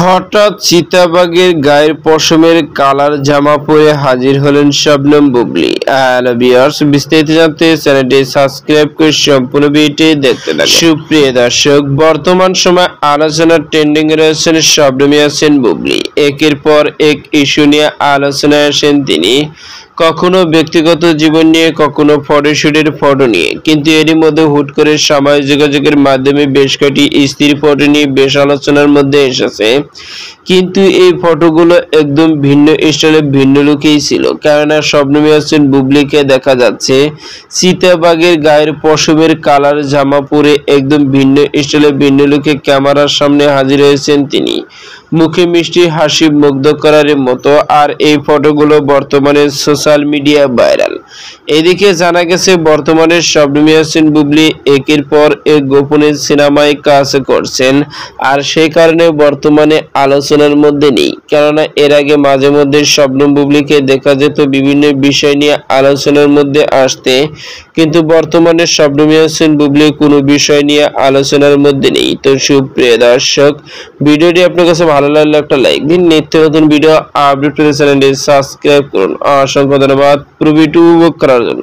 হঠাৎ চিতাবাঘের গায়ের পশমের কালার জামা পরে হাজির হলেন শবনম বুবলী। হ্যালো ভিউয়ার্স, বিস্তারিত জানতে চ্যানেলটি সাবস্ক্রাইব করে সম্পূর্ণ ভিডিওটি দেখতে থাকুন। সুপ্রিয় দর্শক, বর্তমান সময় আলোচনার ট্রেন্ডিং এ রয়েছেন শবনম ইয়াসমিন বুবলী। একের পর এক ইস্যু নিয়ে আলোচনায় আসেন তিনি, কখনো ব্যক্তিগত জীবন নিয়ে, কখনো ফটোশুটের ফটো নিয়ে। কিন্তু এরই মধ্যে হুট করে সামাজিক যোগাযোগের মাধ্যমে বেশ কয়েকটি স্ত্রীর ফটো নিয়ে বেশ আলোচনার মধ্যে এসেছে। কিন্তু এই ফটোগুলো একদম ভিন্ন স্টাইলে, ভিন্ন লুকেই ছিল। কেননা শবনম ইয়াসমিন বুবলীকে দেখা যাচ্ছে চিতাবাঘের গায়ের পশমের কালার জামা পরে একদম ভিন্ন স্টাইলে, ভিন্ন লুকে ক্যামেরার সামনে হাজির হয়েছেন তিনি। মুখে মিষ্টি হাসি মুগ্ধ করার মতো। আর এই ফটোগুলো বর্তমানে সোশ্যাল মিডিয়া ভাইরাল। এদিকে জানা গেছে বর্তমানে শবনম ইয়াসমিন বুবলী একের পর এক গোপনে সিনেমায় কাজ করছেন, আর সেই কারণে বর্তমানে আলোচনার মধ্যে নেই। কেননা এর আগে মাঝে মধ্যে শবনম বুবলীকে দেখা যেত বিভিন্ন বিষয় নিয়ে আলোচনার মধ্যে আসতে, কিন্তু বর্তমানে শবনম ইয়াসমিন বুবলী কোনো বিষয় নিয়ে আলোচনার মধ্যে নেই। তো সুপ্রিয় দর্শক, ভিডিওটি আপনার কাছে ভালো লাগলে একটা লাইক দিন। নিত্য নতুন ভিডিও আপডেট পেতে চ্যানেলটি সাবস্ক্রাইব করুন। অসংখ্য ধন্যবাদ পুরো ভিডিও উপভোগ করার জন্য।